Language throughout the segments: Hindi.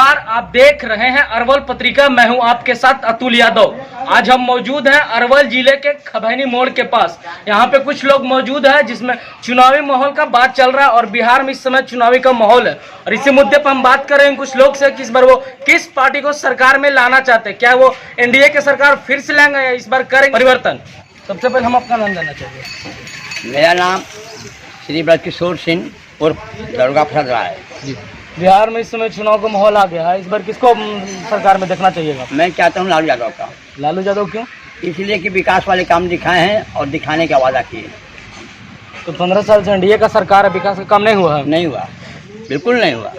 नमस्कार, आप देख रहे हैं अरवल पत्रिका। मैं हूं आपके साथ अतुल यादव। आज हम मौजूद हैं अरवल जिले के खबैनी मोड़ के पास। यहां पे कुछ लोग मौजूद हैं जिसमें चुनावी माहौल का बात चल रहा है और बिहार में इस समय चुनावी का माहौल है और इसी मुद्दे पर हम बात कर रहे हैं कुछ लोग से कि इस बार वो किस पार्टी को सरकार में लाना चाहते हैं। क्या वो एनडीए के सरकार फिर से लाएंगे या इस बार करेंगे परिवर्तन? सबसे पहले हम अपना नाम जानना चाहिए। मेरा नाम श्री ब्रजकिशोर सिंह उर्फ दुर्गा प्रसाद राय जी। बिहार में इस समय चुनाव का माहौल आ गया है, इस बार किसको सरकार में देखना चाहिएगा? मैं चाहता हूँ लालू यादव का। लालू यादव क्यों? इसलिए कि विकास वाले काम दिखाए हैं और दिखाने का वादा किए। तो 15 साल से एनडीए का सरकार है, विकास का काम नहीं हुआ है? नहीं हुआ, बिल्कुल नहीं हुआ।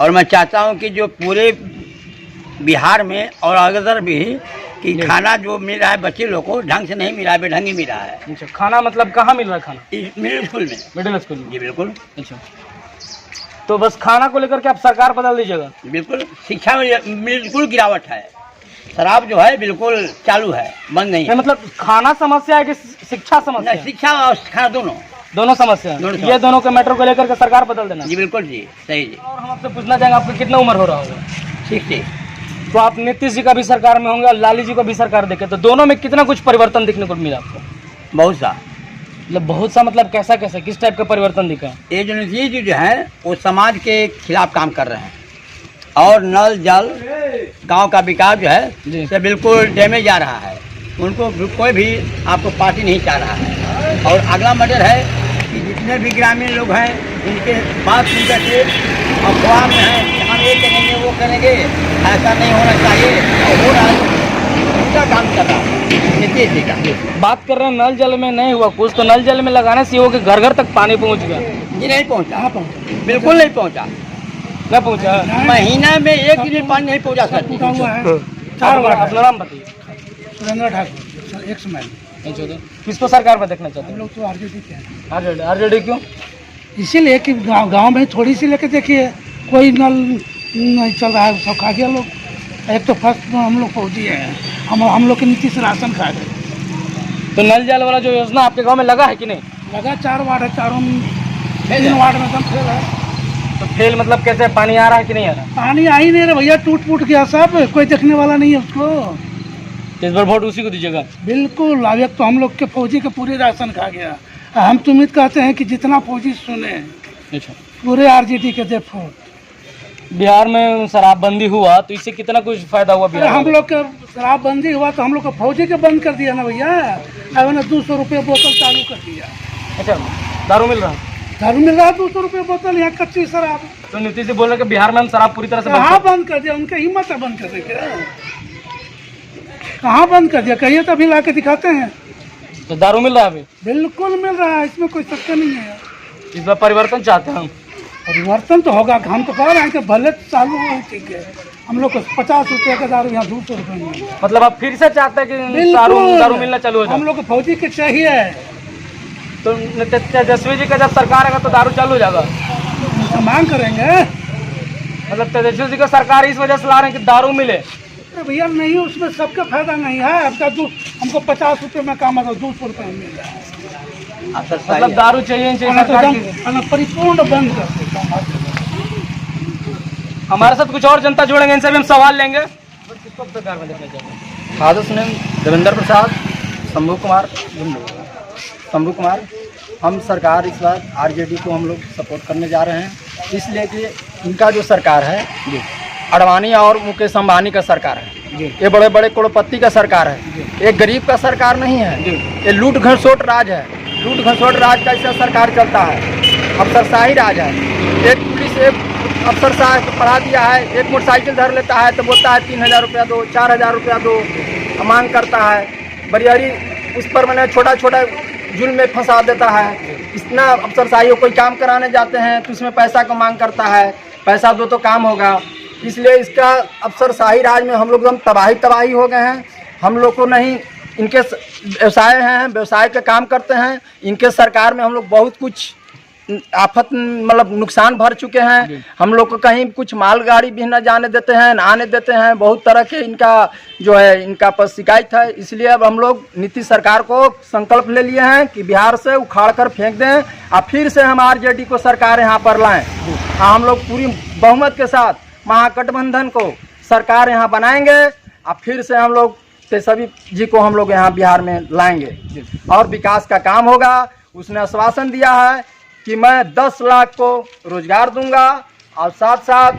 और मैं चाहता हूँ कि जो पूरे बिहार में और अगर भी कि खाना जो मिल रहा है बच्चे लोग को ढंग से नहीं मिला है, बेढंगी मिल रहा है। अच्छा, खाना मतलब कहाँ मिल रहा है खाना? मिडिल स्कूल में। मिडिल स्कूल में? जी बिल्कुल। अच्छा, तो बस खाना को लेकर के आप सरकार बदल दीजिएगा? बिल्कुल। शिक्षा में बिल्कुल गिरावट है। शराब जो है बिल्कुल चालू है, बंद नहीं है। मतलब खाना समस्या है कि शिक्षा समस्या है? शिक्षा और खाना दोनों समस्या है। ये दोनों के मैटर को लेकर के सरकार बदल देना? जी बिल्कुल जी, सही जी। और हम आपसे पूछना चाहेंगे, आपकी कितना उम्र हो रहा होगा? 60। तो आप नीतीश जी का भी सरकार में होंगे और लालू जी का भी सरकार देखे, तो दोनों में कितना कुछ परिवर्तन देखने को मिला आपको? बहुत सा। मतलब बहुत सा मतलब कैसा कैसा, किस टाइप का परिवर्तन दिखा? ये जो नीतीश जी जो है वो समाज के खिलाफ काम कर रहे हैं और नल जल गांव का विकास जो है से बिल्कुल डैमेज जा रहा है। उनको कोई भी आपको पार्टी नहीं चाह रहा है। और अगला मैटर है कि जितने भी ग्रामीण लोग हैं इनके बात सुन करके अफवाह में है कि हम ये करेंगे वो करेंगे, ऐसा नहीं होना चाहिए और हो रहा है। उनका काम कर रहा है नीतीश जी का। बात कर रहे हैं नल जल में नहीं हुआ कुछ, तो नल जल में लगाने से हो कि घर घर तक पानी पहुंच गया? जी नहीं पहुंचा, बिल्कुल नहीं पहुंचा। न पहुंचा? महीना में 1 लीटर पानी नहीं पहुंचा सकती। 4 बार। अपना नाम बताइए। सुरेंद्र ठाकुर, एक समय किसको सरकार में देखना चाहते हम हैं? लोग तो आरजेडी के हैं। आरजेडी क्यों? इसीलिए कि गांव में थोड़ी सी लेके देखिए, कोई नल नहीं चल रहा है, सब खा गया लोग। एक तो फर्स्ट हम लोग पहुँची है, हम लोग की नीति से राशन खा गए। तो नल जल वाला जो योजना आपके गांव में लगा है कि नहीं? लगा 4 वार्ड है, चारों में 3 वार्ड में एकदम फेल है। तो फेल मतलब कैसे, पानी आ रहा है कि नहीं आ रहा? पानी आ ही नहीं रहा भैया, टूट फूट गया सब, कोई देखने वाला नहीं है उसको। तो इस बार वोट उसी को दीजिएगा? बिल्कुल। अब एक तो हम लोग के फौजी के पूरे राशन खा गया। हम तो उम्मीद कहते हैं कि जितना फौजी सुने अच्छा, पूरे आरजेडी के दे वोट। बिहार में शराबबंदी हुआ तो इससे कितना कुछ फायदा हुआ बिहार? हम लोग का शराबबंदी हुआ तो हम लोग को फौजी के बंद कर दिया ना भैया। अब ना 200 रुपये बोतल चालू कर दिया। अच्छा, दारू मिल रहा है? दारू मिल रहा है 200 रुपये बोतल, यहाँ कच्ची शराब। तो नीतीश जी बोल रहे कि बिहार में हम शराब पूरी तरह से कहाँ बंद कर दिया? उनका हिम्मत है बंद कर दे क्या? कहाँ बंद कर दिया? कहिए तो अभी ला के दिखाते हैं। तो दारू मिल रहा है अभी? बिल्कुल मिल रहा है, इसमें कोई शक नहीं है। इस बार परिवर्तन चाहते हैं हम? परिवर्तन तो होगा। हम तो कह रहे हैं कि भले चालू हो, ठीक है। हम लोग को 50 रुपये का दारू यहाँ 200 रुपये में। मतलब आप फिर से चाहते हैं कि दारू मिलना चालू हो जाए? हम लोग को फौजी के चाहिए। तो तेजस्वी जी का जब सरकार आएगा तो दारू चालू हो जाएगा? तो मांग करेंगे। मतलब तेजस्वी जी का सरकार इस वजह से ला रहे हैं कि दारू मिले? भैया नहीं, उसमें सबका फायदा नहीं है। अब हमको 50 रुपये में काम आता, 200 रुपये में मिल रहा है। मतलब दारू चाहिए सरकार की? परिपूर्ण बंद कर। हमारे साथ कुछ और जनता जुड़ेंगे, इनसे भी हम सवाल लेंगे। किसको सरकार में देखना चाहिए? फादर्स नेम देवेंद्र प्रसाद, शंभू कुमार। हम सरकार इस बार आरजेडी को हम लोग सपोर्ट करने जा रहे हैं, इसलिए कि इनका जो सरकार है अडवाणी और मुकेश अंबानी का सरकार है। ये बड़े बड़े करोड़पति का सरकार है, एक गरीब का सरकार नहीं है। ये लूट घसोट राज है। लूट घसोट राज का ऐसा सरकार चलता है, अफसरशाही राज है। एक पुलिस एक अफसर साहब को पढ़ा दिया है, एक मोटरसाइकिल धर लेता है तो बोलता है 3000 रुपया दो, 4000 रुपया दो, मांग करता है। बरियारी उस पर मैंने छोटा छोटा जुल्म में फंसा देता है। इतना अफसरशाही, कोई काम कराने जाते हैं तो उसमें पैसा का मांग करता है, पैसा दो तो काम होगा। इसलिए इसका अफसरशाही राज में हम लोग एकदम तबाही हो गए हैं। हम लोग को नहीं, इनके व्यवसाय हैं, व्यवसाय का काम करते हैं। इनके सरकार में हम लोग बहुत कुछ आफत मतलब नुकसान भर चुके हैं। हम लोग को कहीं कुछ मालगाड़ी भी न जाने देते हैं, न आने देते हैं। बहुत तरह के इनका जो है इनका पर शिकायत है। इसलिए अब हम लोग नीतीश सरकार को संकल्प ले लिए हैं कि बिहार से उखाड़ कर फेंक दें और फिर से हम आरजेडी को सरकार यहाँ पर लाएं। हम लोग पूरी बहुमत के साथ महागठबंधन को सरकार यहाँ बनाएंगे और फिर से हम लोग तेजस्वी जी को हम लोग यहाँ बिहार में लाएंगे और विकास का काम होगा। उसने आश्वासन दिया है कि मैं 10 लाख को रोजगार दूंगा और साथ साथ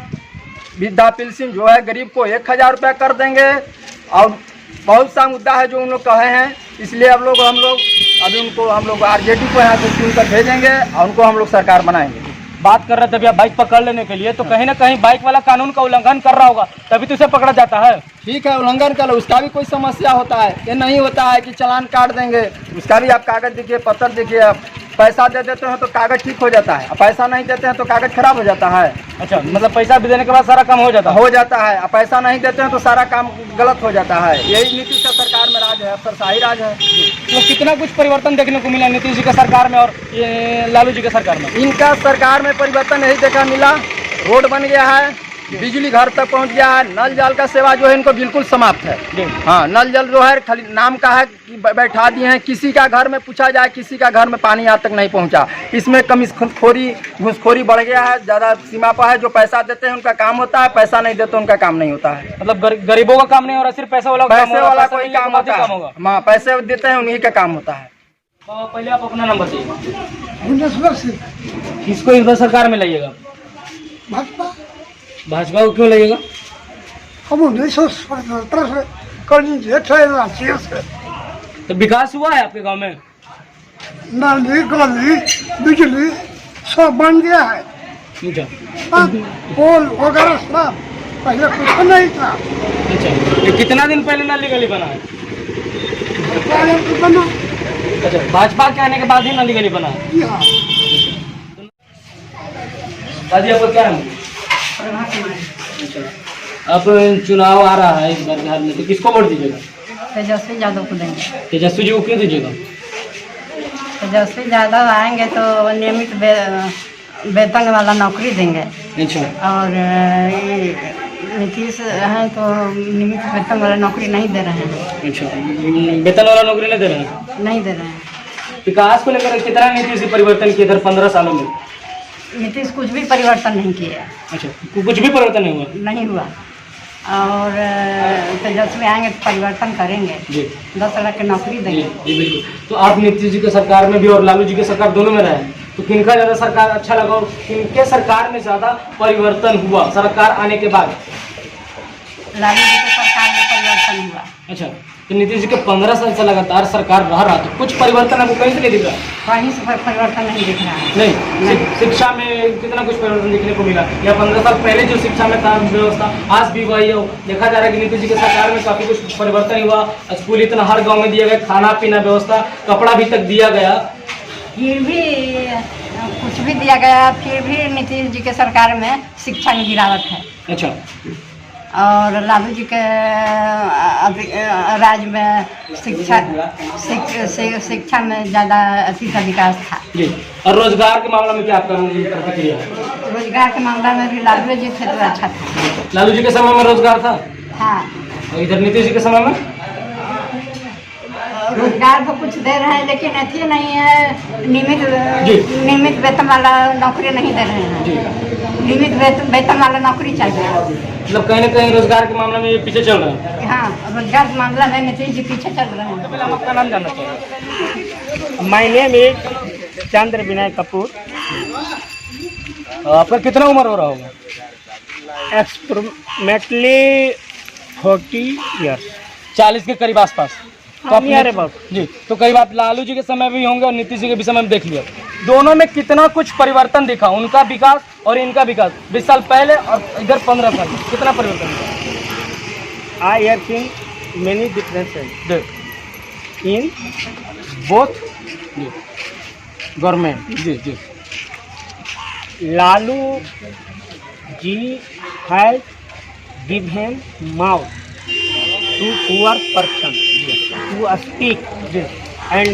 वृद्धा पेंशन जो है गरीब को 1000 रुपया कर देंगे और बहुत सा मुद्दा है जो उन लोग कहे हैं। इसलिए हम लोग अभी उनको हम लोग आरजेडी को यहाँ से चुनकर भेजेंगे और उनको हम लोग सरकार बनाएंगे। बात कर रहे थे भैया बाइक पकड़ लेने के लिए, तो कहीं ना कहीं बाइक वाला कानून का उल्लंघन कर रहा होगा तभी तो उसे पकड़ा जाता है। ठीक है, उल्लंघन कर लो, उसका भी कोई समस्या होता है। ये नहीं होता है कि चालान काट देंगे, उसका भी आप कागज देखिए, पत्र देखिए। आप पैसा दे देते हैं तो कागज ठीक हो जाता है, पैसा नहीं देते हैं तो कागज खराब हो जाता है। अच्छा, मतलब पैसा भी देने के बाद सारा काम हो जाता है, पैसा नहीं देते हैं तो सारा काम गलत हो जाता है। यही नीतीश का सरकार में राज है, अफसरशाही राज है। तो कितना कुछ परिवर्तन देखने को मिला नीतीश जी की सरकार में और ये लालू जी की सरकार में? इनका सरकार में परिवर्तन यही देखा मिला, रोड बन गया है, बिजली घर तक पहुंच गया है, नल जल का सेवा जो है इनको बिल्कुल समाप्त है। हाँ, नल जल जो है खाली नाम का है कि बैठा दिए हैं। किसी का घर में पूछा जाए, किसी का घर में पानी आज तक नहीं पहुंचा। इसमें कमीखोरी घूसखोरी बढ़ गया है, ज़्यादा सीमा पर है। जो पैसा देते हैं उनका काम होता है, पैसा नहीं देते उनका काम नहीं होता है। मतलब गरीबों का काम नहीं हो रहा, सिर्फ पैसे वाला कोई काम होता है, पैसे देते हैं उन्हीं का काम होता है। पहले आप अपना नंबर दीजिए। भुवनेश्वर सिंह, किसको इधर सरकार में लाइएगा? भाजपा। भाजपा को क्यों लाइएगा? हम 1977 से कहीं जेठ है रांची से। तो विकास हुआ है आपके गांव में? नाली गली बिजली सब बन गया है। अच्छा, पोल वगैरह सब पहले कुछ नहीं था। अच्छा, ये कितना दिन पहले नाली गली बना है? बना। अच्छा, भाजपा के आने के बाद ही नाली गली बना है। जी हाँ। दादी आपको क्या है? अब चुनाव आ रहा है इस बार बिहार में, तो किसको वोट दीजिएगा? तेजस्वी यादव को देंगे। तेजस्वी जी को क्यों दीजिएगा? तेजस्वी यादव आएंगे तो नियमित वेतन वाला नौकरी देंगे। अच्छा, और ये नीतीश हैं तो नियमित वेतन वाला नौकरी नहीं दे रहे हैं। अच्छा, वेतन वाला नौकरी नहीं दे रहे हैं? नहीं दे रहे हैं। विकास को लेकर कितना नीतीश परिवर्तन किया इधर 15 सालों में? नीतीश कुछ भी परिवर्तन नहीं किया। अच्छा, कुछ भी परिवर्तन नहीं हुआ? नहीं हुआ। और तेजस्वी आएंगे तो परिवर्तन करेंगे जी। 10 लाख की नौकरी देंगे। जी बिल्कुल। तो आप नीतीश जी की सरकार में भी और लालू जी की सरकार दोनों में रहे, तो किनका ज़्यादा सरकार अच्छा लगा और किनके सरकार में ज़्यादा परिवर्तन हुआ सरकार आने के बाद? लालू जी की सरकार में परिवर्तन हुआ। अच्छा, तो नीतीश जी के 15 साल से लगातार सरकार रह रहा, तो कुछ परिवर्तन आपको कहीं से नहीं दिख रहा? कहीं से परिवर्तन नहीं दिख रहा है। नहीं। शिक्षा में कितना कुछ परिवर्तन देखने को मिला? या 15 साल पहले जो शिक्षा में था व्यवस्था आज भी वही हो? देखा जा रहा है कि नीतीश जी की सरकार में काफ़ी कुछ परिवर्तन हुआ। स्कूल इतना हर गाँव में दिया गया, खाना पीना व्यवस्था, कपड़ा भी तक दिया गया। फिर भी कुछ भी दिया गया, फिर भी नीतीश जी के सरकार में शिक्षा में गिरावट है। अच्छा, और लालू जी के राज्य में शिक्षा में ज़्यादा अति का विकास था। जी। और रोजगार के मामले में क्या आपका प्रतिक्रिया है? रोजगार के मामले में भी लालू जी थे तो अच्छा था। लालू जी के समय में रोजगार था? हाँ। और इधर नीतीश जी के समय में? रोजगार तो कुछ दे रहे हैं लेकिन अथी नहीं है, नियमित वेतन वाला नौकरी नहीं दे रहे हैं। नियमित वेतन वाला नौकरी चाहिए। मतलब कहीं ना कहीं रोजगार के मामले में ये पीछे चल रहा है। हाँ, रोजगार के मामले में नीतीश जी पीछे चल रहे हैं। पहले हम आपका नाम जानना चाहिए। माय नेम इज चंद्र विनय कपूर। आपका कितना उम्र हो रहा होगा? एक्सप्रोमेटली 40 ईयर्स। 40 के करीब आसपास। तो आप नियर अबाउट। जी, तो कई बात लालू जी के समय भी होंगे और नीतीश जी के भी समय में देख लिया, दोनों में कितना कुछ परिवर्तन दिखा, उनका विकास और इनका विकास 20 साल पहले और इधर 15 साल में कितना परिवर्तन दिखा? I have seen many differences in both government. जी जी। Lalu ji has given mouth to poor person to speak and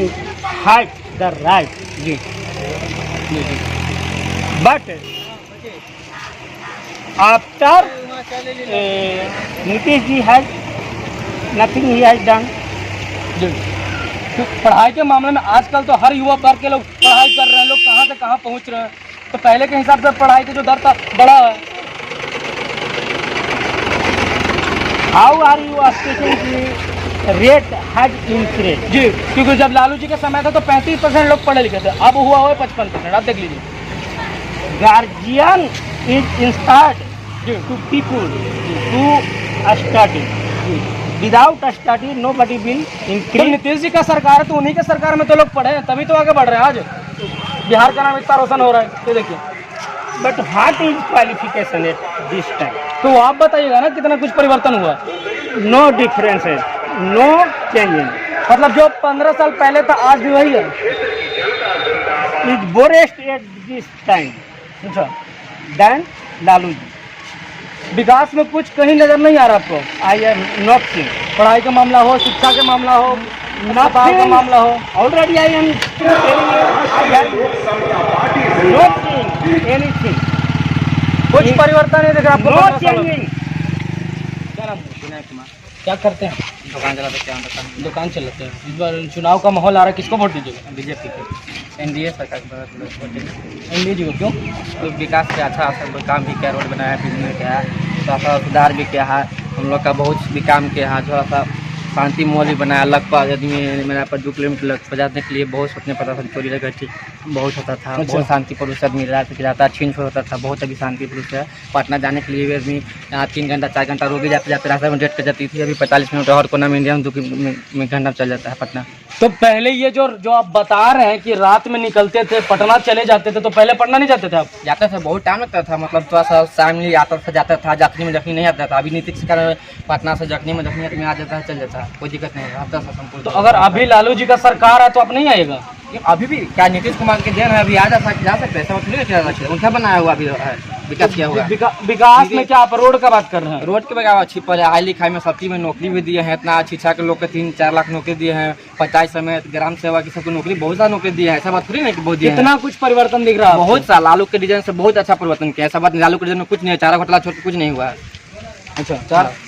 fight the right. But after Nitish ji has nothing he has done. तो पढ़ाई के मामले में आजकल तो हर युवा वर्ग के लोग पढ़ाई कर रहे हैं, लोग कहाँ से कहाँ पहुँच रहे हैं। तो पहले के हिसाब से पढ़ाई का जो दर था बड़ा है। How are you expecting rate had increase? जी, क्योंकि जब लालू जी के समय था तो 35% लोग पढ़े लिखे थे, अब हुआ है 55%। आप देख लीजिए। Guardian is inspired to people to study, without study nobody will to increase. Nitish ji का सरकार है तो उन्हीं के सरकार में तो लोग पढ़े हैं, तभी तो आगे बढ़ रहे हैं। आज बिहार का नाम इतना रोशन हो रहा है, ये देखिए। But what is qualification at this time? तो आप बताइएगा ना कितना कुछ परिवर्तन हुआ। No differences, no changing. मतलब जो 15 साल पहले था आज भी वही है। इज बोरेस्ट एट दिस टाइम अच्छा, देन लालू जी। विकास में कुछ कहीं नजर नहीं आ रहा आपको? आई एम नॉट सीइंग पढ़ाई का मामला हो, शिक्षा का मामला हो, अस्पताल का मामला हो। Already I am not seeing anything, कुछ परिवर्तन नहीं दिख रहा आपको? नो 15 सालों में। चेंजिंग। क्या नाम है? विनय कुमार। क्या करते हैं? दुकान चलाते हैं। दुकान चलाते हैं। इस बार चुनाव का माहौल आ रहा है, किसको वोट दीजिएगा? बीजेपी के एनडीए सरकार एनडीए जी को क्यों? तो विकास के अच्छा काम भी किया, रोड बनाया, बिजली किया, थोड़ा सा सुधार भी किया है। हम लोग का बहुत भी काम किया है, थोड़ा सा शांति माहौल भी बनाया। लगभग आदमी मेरा पर 2 किलोमीटर लग बजाने के लिए बहुत सोचने पड़ता था, चोरी घटी बहुत होता था। अच्छा। बहुत शांति पुरुष आदमी रहता छीन छोड़ होता था, बहुत अभी शांति पुरुष है। पटना जाने के लिए भी आदमी यहाँ 3 घंटा 4 घंटा रोके जाते जाते रास्ते में डेट कर जाती थी। अभी 45 मिनट और कोना में इंडिया में 2 घंटा चल जाता है पटना। तो पहले ये जो आप बता रहे हैं कि रात में निकलते थे, पटना चले जाते थे, तो पहले पटना नहीं जाते थे आप? जाते थे, बहुत टाइम लगता था। मतलब थोड़ा सा शामिल आता था, जाता था, जखनी में जखनी नहीं आता था। अभी नीतीश के कारण पटना से जखनी में जखनी आदमी आ जाता है, चल जाता है, कोई दिक्कत नहीं है। आता था संपूर्ण। तो अगर अभी लालू जी का सरकार है तो आप नहीं आएगा? अभी भी क्या नीतीश कुमार के देन है, अभी आ जा सकते हैं, सब नहीं जा सकते। उनका बनाया हुआ अभी है, विकास किया हुआ है। विकास में क्या आप रोड का बात कर रहे हैं? रोड के बगैर अच्छी पढ़ाई लिखाई में सब्जी में नौकरी भी दिए हैं। इतना शिक्षा के लोग के 3-4 लाख नौकरी दिए हैं। पंचायत समेत ग्राम सेवा की सबको नौकरी, बहुत सारा नौकरी दिया है। ऐसा बात थोड़ी नहीं कि बहुत दिया है। कितना कुछ परिवर्तन दिख रहा है? बहुत सा लालू के डिजाइन से बहुत अच्छा परिवर्तन किया। ऐसा बात लालू के डिजाइन में कुछ नहीं है, चारा घोटाला छोड़ के कुछ नहीं हुआ है। अच्छा,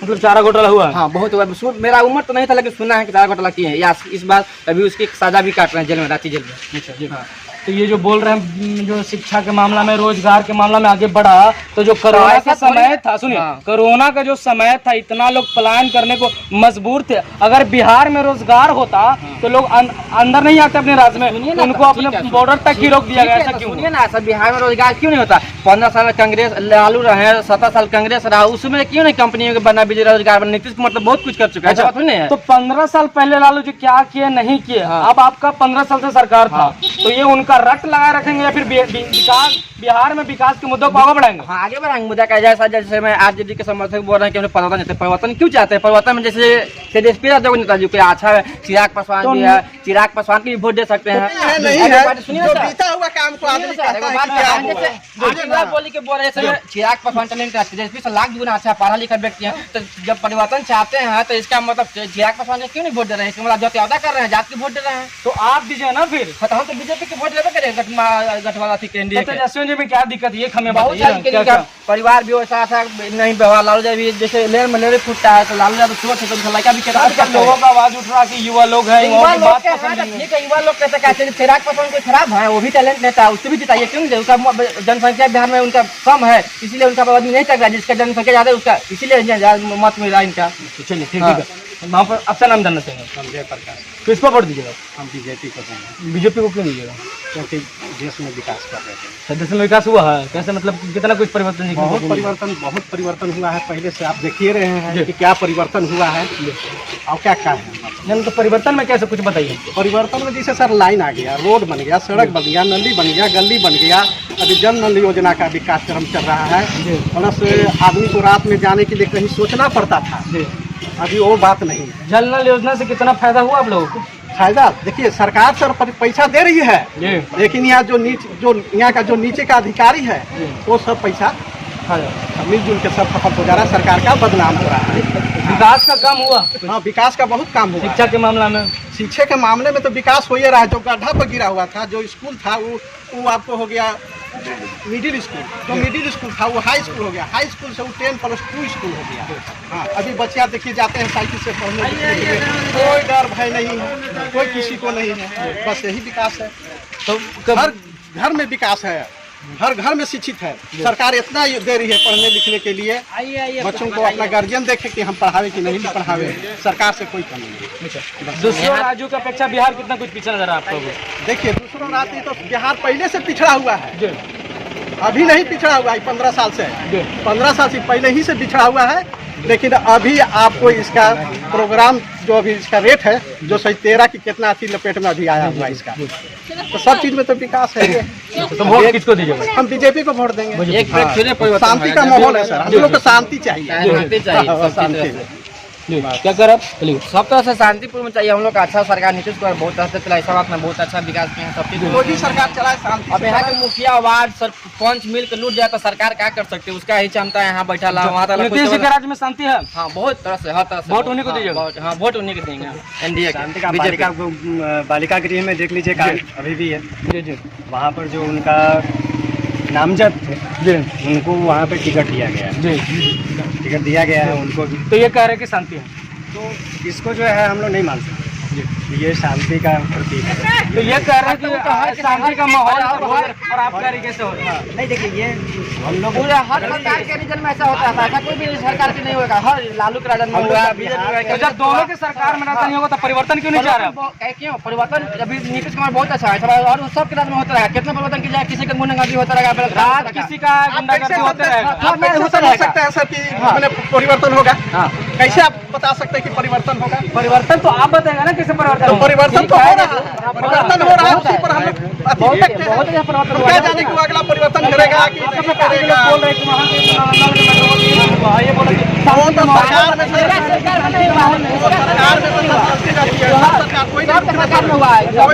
मतलब चारा घोटाला हुआ? हाँ, बहुत हुआ। मेरा उम्र तो नहीं था, लेकिन सुना है कि चारा घोटाला किए हैं। या इस बार अभी उसकी सजा भी काट रहे हैं जेल में, रांची जेल में। अच्छा जी। हाँ, तो ये जो बोल रहे हैं जो शिक्षा के मामला में, रोजगार के मामला में आगे बढ़ा, तो जो कोरोना का समय था, सुनिए, कोरोना का जो समय था, इतना लोग पलायन करने को मजबूर थे। अगर बिहार में रोजगार होता तो लोग अंदर नहीं आते अपने राज्य में, उनको अपने बॉर्डर तक ही रोक दिया गया। ऐसा क्यों? सुनिए ना, सब बिहार में रोजगार क्यों नहीं होता? 15 साल कांग्रेस लालू रहे, 17 साल कांग्रेस रहा, उसमें क्यों नहीं कंपनी बना, बिजली रोजगार बना? नीतीश कुमार मतलब बहुत कुछ कर चुका है। ऐसा बात नहीं है। तो 15 साल पहले लालू जी क्या किए नहीं किए? अब आपका 15 साल से सरकार था, तो ये उनका रट लगाए रखेंगे या फिर विकास, बिहार में विकास के मुद्दों को आगे बढ़ाएंगे? हाँ, आगे बढ़ाएंगे मुद्दा का। जैसे मैं आरजेडी के समर्थक बोल रहे हैं कि हमने परिवर्तन चाहते हैं। परिवर्तन क्यों चाहते हैं? परिवर्तन में जैसे तेजस्वी यादव नेताजी को अच्छा है, चिराग पासवान भी है, चिराग पासवान की भी वोट दे सकते हैं। बोली के बोल रहे चिराग पासवान टैलेंट है, तेजस्वी से लाख गुना अच्छा पढ़ा लिखा व्यक्ति है। तो जब परिवर्तन चाहते हैं तो इसका मतलब चिराग पासवान ने क्यों नहीं वोट दे रहे हैं? इसका मतलब जातिवादा कर रहे हैं, जात की वोट दे रहे हैं। तो आप दीजिए ना फिर। हम तो बीजेपी के वोट लेवे करें, गठवाला थी एनडीए के। तेजस्वी जी में क्या दिक्कत है? हमें बहुत सारी परिवार भी वैसा था नहीं व्यवहार। लालू जी भी जैसे लेर में लेरे फूटता है, तो लालू यादव सुबह से तो लड़का भी कहता है। लोगों का आवाज उठ रहा कि युवा लोग हैं, युवा लोग ठीक है, युवा लोग कैसे कहते हैं? चिराग पासवान कोई खराब है? वो भी टैलेंट नेता है, उससे भी जिताइए। क्यों नहीं? उसका जनसंख्या बिहार में उनका कम है, इसीलिए उनका आदमी नहीं चल रहा। जिसका जनसंख्या ज्यादा है उसका इसीलिए मत मिल रहा है इनका। चलिए ठीक है, वहाँ पर आपका नाम जानना चाहेंगे? संजय प्रकाश। किसको वोट दीजिएगा? हम बीजेपी को देंगे, बीजेपी को क्यों दीजिएगा? क्योंकि देश में विकास कर रहे हैं। देश में विकास हुआ है कैसे? मतलब कितना कुछ परिवर्तन? बहुत परिवर्तन हुआ है। पहले से आप देख ही रहे हैं कि क्या परिवर्तन हुआ है और क्या क्या है। नहीं तो परिवर्तन में कैसे कुछ बताइए? परिवर्तन में जैसे सर लाइन आ गया, रोड बन गया, सड़क बन गया, नली बन गया, गली बन गया। अभी जन नल योजना का भी कार्यक्रम चल रहा है। प्लस आदमी को रात में जाने के लिए कहीं सोचना पड़ता था, अभी वो बात नहीं है। जल नल योजना से कितना फायदा हुआ आप लोगों को? फायदा देखिए, सरकार सर पैसा दे रही है, लेकिन यहाँ जो यहाँ का जो नीचे का अधिकारी है वो सब पैसा मिलजुल के सब खपत हो जा रहा है, सरकार का बदनाम हो रहा है। विकास का काम हुआ? हाँ, विकास का बहुत काम हुआ। शिक्षा के मामला में? शिक्षा के मामले में तो विकास हो ही रहा है। जो गड्ढा पर गिरा हुआ था, जो स्कूल था वो आपको हो गया मिडिल स्कूल। जो मिडिल स्कूल था वो हाई स्कूल हो गया, हाई स्कूल से वो 10+2 स्कूल हो गया। हाँ, अभी बच्चियाँ देखिए जाते हैं साइकिल से पढ़ने के लिए, कोई डर भय नहीं है, कोई किसी को नहीं है, बस यही विकास है। तो हर घर में विकास है। हर घर में शिक्षित है। सरकार इतना दे रही है पढ़ने लिखने के लिए, बच्चों को अपना गार्जियन देखे कि हम पढ़ावे कि नहीं पढ़ावे, सरकार से कोई कमी नहीं। दूसरों राज्यों की अपेक्षा बिहार कितना कुछ पिछड़ा नजर आपको? देखिए दूसरों राज्य तो बिहार पहले से पिछड़ा हुआ है, अभी नहीं पिछड़ा हुआ है। 15 साल से 15 साल से पहले ही से पिछड़ा हुआ है। लेकिन अभी आपको इसका प्रोग्राम जो अभी इसका रेट है जो सही 13 की कितना थी लपेट में अभी आया हुआ इसका, तो सब चीज में तो विकास है। तो वोट किसको दीजिएगा? हम बीजेपी को वोट देंगे। शांति का माहौल है सर, हम लोग को शांति चाहिए। शांति क्या कर आप? सब तरह से शांतिपूर्ण चाहिए हम लोग का। अच्छा सरकार नीतीश कुमार बहुत तरह से चला, इस बात में बहुत अच्छा विकास किया है, सब चीज मोदी सरकार चलाए शांति। अब यहाँ के मुखिया वार्ड सरपंच मिल कर लूट जाए तो सरकार क्या कर सकते है? उसका ही क्षमता है। यहाँ बैठा ला वहाँ नीतीश जी के राज्य में शांति है? हाँ बहुत तरह से, हर तरह से वोट उन्हीं को दीजिएगा? हाँ वोट उन्हीं को देंगे। एनडीए बालिका गृह में देख लीजिए अभी भी है जी जी, वहाँ पर जो उनका नामजद थे उनको वहाँ पे टिकट दिया गया है, जी टिकट दिया गया है उनको भी। तो ये कह रहे हैं कि शांति है, तो इसको जो है हम लोग नहीं मान सकते, ये शांति का प्रतीक है। तो ये कह रहे हैं कि शांति का माहौल और आप कह रही कैसे हो रहा है? नहीं देखिए ये हम लोग पूरा हर सरकार के रीजन में ऐसा होता है, ऐसा कोई भी सरकार की नहीं होगा। हर लालू के राजन में हुआ, बीजेपी तो जब दोनों की सरकार में ऐसा नहीं होगा तो परिवर्तन क्यों नहीं चाह रहे आप? क्यों परिवर्तन? अभी नीतीश कुमार बहुत अच्छा है और सब के राज में होता रहेगा। कितना परिवर्तन की जाए, किसी का गुंडागर्दी होता रहेगा, राज किसी का गुंडागर्दी होते रहेगा। हो सकता है सर कि मैंने परिवर्तन होगा? कैसे आप बता सकते हैं कि परिवर्तन होगा? परिवर्तन तो आप बताएगा ना कैसे परिवर्तन? तो परिवर्तन तो हो रहा है, परिवर्तन हो रहा है, उसी पर हम लोग क्या जाने कि वो अगला परिवर्तन करेगा कि नहीं करेगा। बोल रहे कि वहाँ ये बोला कि वो तो सरकार में सरकार कोई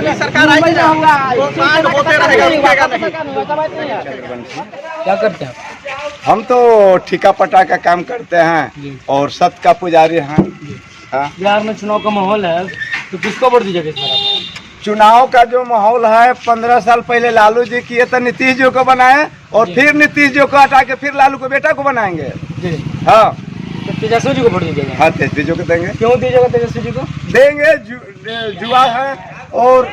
भी सरकार आएगी ना वो मांग होते रहेगा, रुकेगा नहीं। क्या करते हैं? हम तो ठिका पटा का काम करते हैं और सत का पुजारी हैं। हाँ। बिहार में चुनाव का माहौल है तो किसको वोट दीजिएगा इस बार? चुनाव का जो माहौल है 15 साल पहले लालू जी किए तो नीतीश जी को बनाए और फिर नीतीश जी को हटा के फिर लालू को बेटा को बनाएंगे। हाँ तो तेजस्वी जी को वोट दीजिएगा? हाँ तेजस्वी जी को देंगे। क्यों दीजिएगा तेजस्वी जी को? देंगे, जुआ है और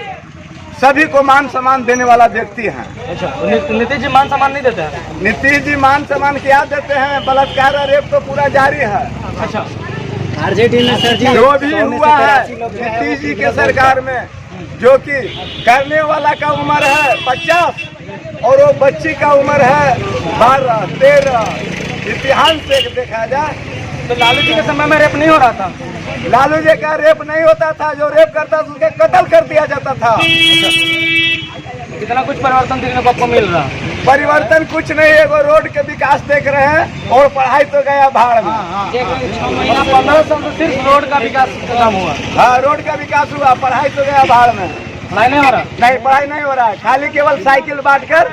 सभी को मान सम्मान देने वाला व्यक्ति है। अच्छा, तो नीतीश जी मान सम्मान नहीं देते हैं? नीतीश जी मान सम्मान क्या देते हैं? बलात्कार और रेप तो पूरा जारी है। अच्छा, आरजेडी में सर जी जो भी हुआ है नीतीश जी के सरकार में, जो कि करने वाला का उम्र है 50 और वो बच्ची का उम्र है 12-13। इतिहास से देखा जाए तो लालू जी के समय में रेप नहीं हो रहा था? लालू जी का रेप नहीं होता था, जो रेप करता था उसके कत्ल कर दिया जाता था। कितना कुछ परिवर्तन देखने को आपको मिल रहा है? परिवर्तन कुछ नहीं है, वो रोड के विकास देख रहे हैं और पढ़ाई तो गया भाड़ में। 15 साल से सिर्फ रोड का विकास काम हुआ। हाँ रोड का विकास हुआ, पढ़ाई तो गया भाड़ में। पढ़ाई नहीं हो रहा? नहीं पढ़ाई नहीं हो रहा है, खाली केवल साइकिल बांट कर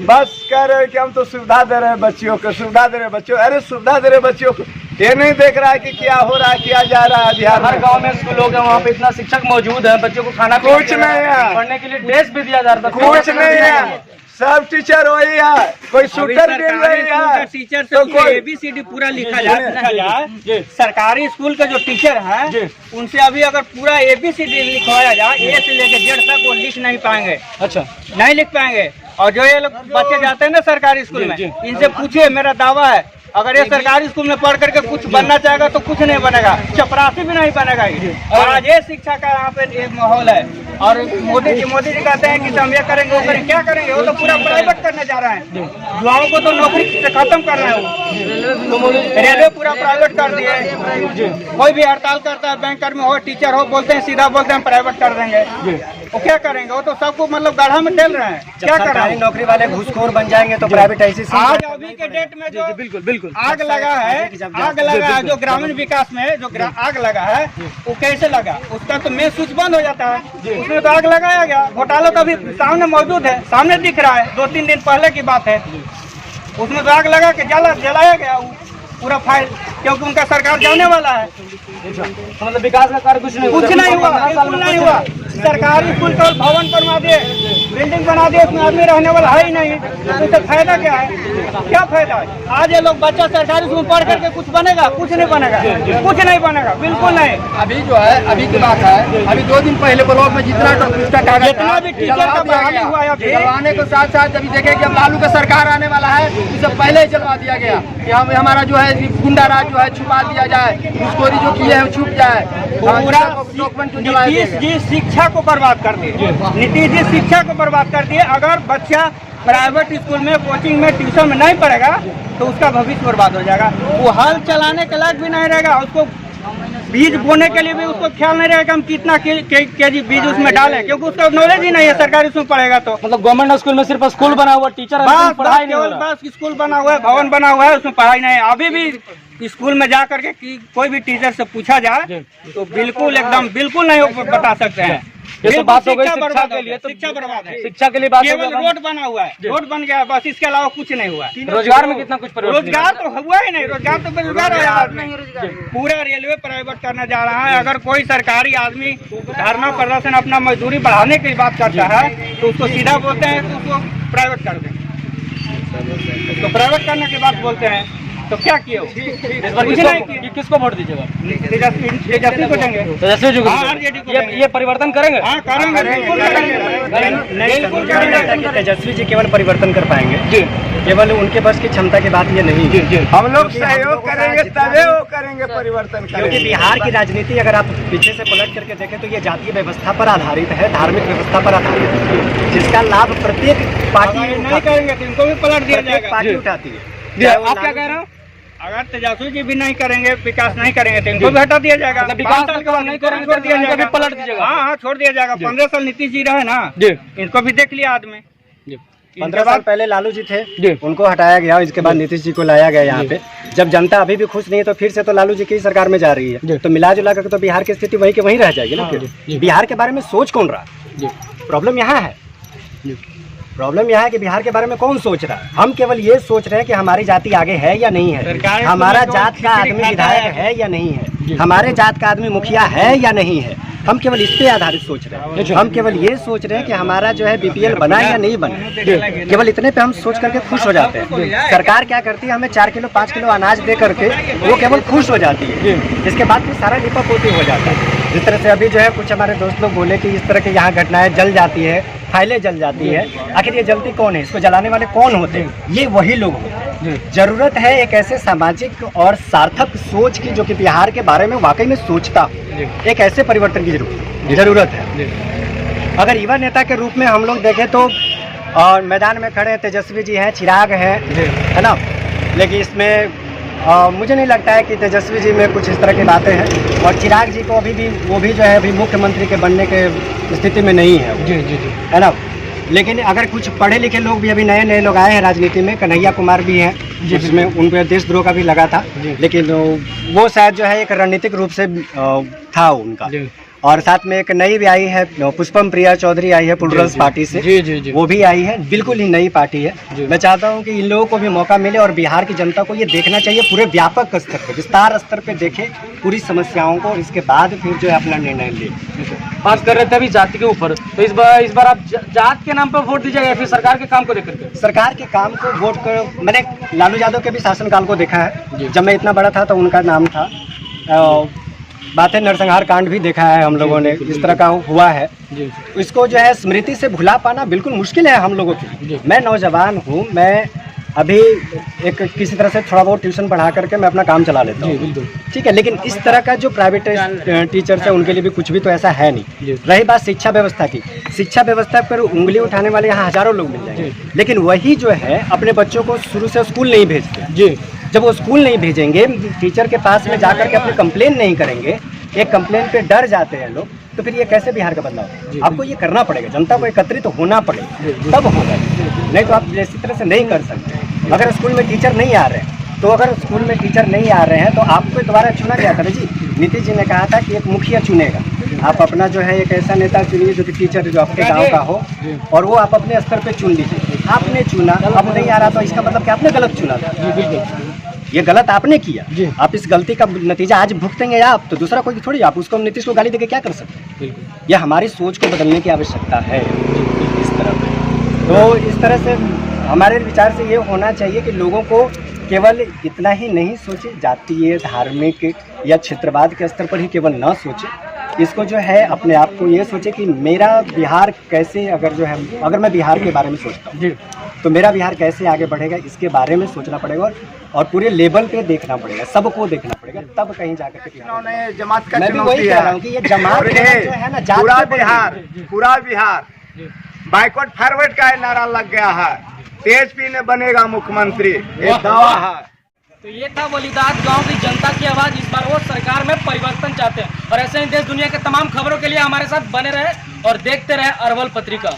बस कह रहे हैं कि हम तो सुविधा दे रहे हैं बच्चियों को, सुविधा दे रहे बच्चों। अरे सुविधा दे रहे बच्चियों को, ये नहीं देख रहा है कि क्या हो रहा है, किया जा रहा है बिहार में। हर गांव में स्कूलों के वहाँ पे इतना शिक्षक मौजूद है, बच्चों को खाना कुछ नहीं है, पढ़ने के लिए ड्रेस भी दिया जा रहा था, कुछ नहीं है। सब टीचर वही है, कोई शूटर भी वही है। टीचर तो से कोई ABCD पूरा लिखा जाए। सरकारी स्कूल के जो टीचर हैं उनसे अभी अगर पूरा ABCD लिखवाया जाए A से लेकर Z तक, वो लिख नहीं पाएंगे। अच्छा, नहीं लिख पाएंगे। और जो ये लोग बच्चे जाते हैं ना सरकारी स्कूल में, इनसे पूछिए, मेरा दावा है अगर ये सरकारी स्कूल में पढ़ करके कुछ बनना चाहेगा तो कुछ नहीं बनेगा, चपरासी भी नहीं बनेगा ये। और आज ये शिक्षा का यहाँ पे एक माहौल है। और मोदी जी कहते हैं कि हम ये करेंगे वो करेंगे, क्या करेंगे? वो तो पूरा प्राइवेट करने जा रहे हैं। युवाओं को तो नौकरी से खत्म कर रहे हैं वो। रेलवे पूरा प्राइवेट कर दिए। कोई भी हड़ताल करता है, बैंक कर्मी हो, टीचर हो, बोलते हैं सीधा बोलते हैं प्राइवेट कर देंगे। वो क्या करेंगे? वो तो सबको मतलब गड्ढा में डाल रहे हैं। क्या कर रहे हैं? नौकरी वाले घूसखोर बन जाएंगे तो प्राइवेट ऐसी आज अभी के डेट में जो बिल्कुल आग लगा है, जो ग्रामीण विकास में जो आग लगा है वो कैसे लगा? उसका तो मेन स्विच बंद हो जाता है, उसमें तो आग लगाया गया। घोटाला तो अभी सामने मौजूद है, सामने दिख रहा है, 2-3 दिन पहले की बात है। उसमें तो आग लगा के जलाया गया, पूरा फाइल क्योंकि उनका सरकार जाने वाला है। मतलब विकास का कार्य कुछ नहीं कुछ नहीं हुआ, बिल्कुल नहीं हुआ। सरकारी स्कूल तो भवन बनवा दिए, बिल्डिंग बना दिए, उसमें आदमी रहने वाला है ही नहीं, तो इससे फायदा क्या है? क्या फायदा है? आज ये लोग बच्चा सरकारी स्कूल पढ़ करके कुछ बनेगा? कुछ नहीं बनेगा, कुछ नहीं बनेगा, बिल्कुल नहीं। अभी जो है, अभी की बात है, अभी 2 दिन पहले ब्लॉक में जितना जितना भी टीचर का बहाली हुआ है, जलवाने के साथ साथ अभी देखे कि अब लालू का सरकार आने वाला है, इससे पहले ही जलवा दिया गया कि हमारा जो है गुंडा राज जो है छुपा दिया जाए, घुसखोरी जो किए हैं छुप जाए। पूरा नीतीश जी शिक्षा को बर्बाद कर दिए, नीतीश जी शिक्षा को बर्बाद कर दिए। अगर बच्चा प्राइवेट स्कूल में, कोचिंग में, ट्यूशन में नहीं पढ़ेगा तो उसका भविष्य बर्बाद हो जाएगा। वो हल चलाने के लायक भी नहीं रहेगा, उसको बीज बोने के लिए भी उसको ख्याल नहीं रहेगा हम कितना केजी बीज उसमें डालें, क्योंकि उसका नॉलेज ही नहीं है सरकारी स्कूल पढ़ेगा तो। मतलब गवर्नमेंट स्कूल में सिर्फ स्कूल बना हुआ, टीचर पढ़ाई नहीं हो रहा। बस स्कूल बना हुआ है, भवन बना हुआ है, उसमें पढ़ाई नहीं है। अभी भी स्कूल में जा करके कोई भी टीचर से पूछा जाए तो बिल्कुल एकदम बिल्कुल नहीं बता सकते हैं। ये तो बात हो गई शिक्षा के लिए, तो शिक्षा बर्बाद है, शिक्षा के लिए बात केवल रोड बना हुआ है, रोड बन गया बस, इसके अलावा कुछ नहीं हुआ। रोजगार में कितना कुछ परिवर्तन? रोजगार तो हुआ ही नहीं, रोजगार तो बेरोजगार है आदमी। पूरा रेलवे प्राइवेट करने जा रहा है। अगर कोई सरकारी आदमी धरना प्रदर्शन अपना मजदूरी बढ़ाने की बात करता है तो उसको सीधा बोलते हैं तो उसको प्राइवेट कर दें, उसको प्राइवेट करने की बात बोलते हैं। तो क्या किए हो? किसको वोट दीजिएगा? तेजस्वी को देंगे, तेजस्वी जी को। RJD को देंगे। ये परिवर्तन करेंगे? हाँ करेंगे, बिल्कुल करेंगे। तेजस्वी जी केवल परिवर्तन कर पाएंगे जी, केवल उनके बस की क्षमता की बात ये नहीं है। हम लोग सहयोग करेंगे तभी वो करेंगे परिवर्तन क्योंकि करेंगे। बिहार की राजनीति अगर आप पीछे से पलट करके देखें तो ये जातीय व्यवस्था पर आधारित है, धार्मिक व्यवस्था पर आधारित है, जिसका लाभ प्रत्येक पार्टी नहीं करेंगे तो इनको भी पलट दिया जाएगा। पार्टी उठाती है। आप क्या कह रहे हो? अगर तेजस्वी जी भी नहीं करेंगे, विकास नहीं करेंगे तो इनको भी हटा दिया जाएगा। मतलब विकास के बाद नहीं करेंगे छोड़ दिया जाएगा, पलट दीजिएगा? हाँ, छोड़ दिया जाएगा। 15 साल नीतीश जी रहे ना, इनको भी देख लिया आदमी। 15 साल पहले लालू जी थे, उनको हटाया गया, इसके बाद नीतीश जी को लाया गया यहाँ पे। जब जनता अभी भी खुश नहीं है तो फिर से तो लालू जी की सरकार में जा रही है, तो मिला जुला कर तो बिहार की स्थिति वही के वहीं रह जाएगी ना। फिर बिहार के बारे में सोच कौन रहा? प्रॉब्लम यहाँ है, प्रॉब्लम यह है कि बिहार के बारे में कौन सोच रहा है। हम केवल ये सोच रहे हैं कि हमारी जाति आगे है या नहीं है, हमारा जात का आदमी विधायक है या नहीं है, हमारे जात का आदमी मुखिया है या नहीं है। हम केवल इस पे आधारित सोच रहे हैं। हम केवल ये सोच रहे हैं कि हमारा जो है बीपीएल बना या नहीं बना, केवल इतने पे हम सोच करके खुश हो जाते हैं। सरकार क्या करती है, हमें 4 किलो 5 किलो अनाज दे करके वो केवल खुश हो जाती है, इसके बाद फिर सारा लिपापोती हो जाता है। जिस तरह से अभी जो है कुछ हमारे दोस्त लोग बोले कि इस तरह के यहाँ घटनाएं जल जाती है, फाइलें जल जाती है, आखिर ये जलती कौन है, इसको जलाने वाले कौन होते हैं? ये वही लोग होते हैं। जरूरत है एक ऐसे सामाजिक और सार्थक सोच की जो कि बिहार के बारे में वाकई में सोचता हो। एक ऐसे परिवर्तन की जरूरत है। अगर युवा नेता के रूप में हम लोग देखें तो और मैदान में खड़े तेजस्वी जी हैं, चिराग है ना, लेकिन इसमें मुझे नहीं लगता है कि तेजस्वी जी में कुछ इस तरह की बातें हैं। और चिराग जी को अभी भी वो भी जो है अभी मुख्यमंत्री के बनने के स्थिति में नहीं है, है ना। लेकिन अगर कुछ पढ़े लिखे लोग भी अभी नए नए लोग आए हैं राजनीति में, कन्हैया कुमार भी हैं जिसमें उन पर देशद्रोह का भी लगा था, लेकिन वो शायद जो है एक रणनीतिक रूप से था उनका। और साथ में एक नई भी आई है, पुष्पम प्रिया चौधरी आई है प्लूरल्स पार्टी से, वो भी आई है, बिल्कुल ही नई पार्टी है। मैं चाहता हूं कि इन लोगों को भी मौका मिले और बिहार की जनता को ये देखना चाहिए पूरे व्यापक स्तर पे, विस्तार स्तर पे देखे पूरी समस्याओं को, इसके बाद फिर जो है अपना निर्णय ले। बात कर रहे थे अभी जाति के ऊपर, तो इस बार आप जात के नाम पर वोट दीजिएगा या फिर सरकार के काम को देख करके? सरकार के काम को वोट कर। मैंने लालू यादव के भी शासनकाल को देखा है, जब मैं इतना बड़ा था तो उनका नाम था। बातें नरसंहार कांड भी देखा है हम लोगों ने, इस तरह का हुआ है। इसको जो है स्मृति से भुला पाना बिल्कुल मुश्किल है हम लोगों की। मैं नौजवान हूँ, मैं अभी एक किसी तरह से थोड़ा बहुत ट्यूशन पढ़ा करके मैं अपना काम चला लेता हूँ, ठीक है। लेकिन इस तरह का जो प्राइवेट टीचर्स है उनके लिए भी कुछ भी तो ऐसा है नहीं। रही बात शिक्षा व्यवस्था की, शिक्षा व्यवस्था पर उंगली उठाने वाले यहाँ हजारों लोग मिल जाएंगे, लेकिन वही जो है अपने बच्चों को शुरू से स्कूल नहीं भेजते। जब वो स्कूल नहीं भेजेंगे, टीचर के पास में जाकर के अपनी कंप्लेन नहीं करेंगे, एक कंप्लेन पे डर जाते हैं लोग, तो फिर ये कैसे बिहार का बदलाव? आपको ये करना पड़ेगा, जनता को एकत्रित तो होना पड़ेगा, तब होगा, नहीं तो आप इसी तरह से नहीं कर सकते। अगर स्कूल में टीचर नहीं आ रहे हैं तो अगर स्कूल में टीचर नहीं आ रहे हैं तो आपको दोबारा चुना गया था जी। नीतीश जी ने कहा था कि एक मुखिया चुनेगा, आप अपना जो है एक ऐसा नेता चुनिए जो कि टीचर जो आपके गांव का हो, और वो आप अपने स्तर पे चुन लीजिए। आपने चुना, अब नहीं आ रहा तो इसका मतलब कि आपने गलत चुना था। ये गलत आपने किया, आप इस गलती का नतीजा आज भुगतेंगे आप, तो दूसरा कोई थोड़ी, आप उसको नीतीश को गाली देके क्या कर सकते हैं। ये हमारी सोच को बदलने की आवश्यकता है इस तरह पे। तो इस तरह से हमारे विचार से ये होना चाहिए कि लोगों को केवल इतना ही नहीं सोचे, जातीय धार्मिक या क्षेत्रवाद के स्तर पर ही केवल ना सोचे, इसको जो है अपने आप को ये सोचे कि मेरा बिहार कैसे, अगर मैं बिहार के बारे में सोचता हूँ तो मेरा बिहार कैसे आगे बढ़ेगा, इसके बारे में सोचना पड़ेगा और पूरे लेवल पे देखना पड़ेगा, सबको देखना पड़ेगा, तब कहीं जाकर के इन्होंने जमात का मैं भी वही कह रहा हूँ कि ये जमात और जो है ना, जात पूरा बिहार बैकवर्ड फॉरवर्ड का नारा लग गया है, तेजपी ने बनेगा मुख्यमंत्री, ये दावा है। तो ये था वलीदात गांव की जनता की आवाज। इस बार वो सरकार में परिवर्तन चाहते हैं और ऐसे ही देश दुनिया के तमाम खबरों के लिए हमारे साथ बने रहे और देखते रहे अरवल पत्रिका।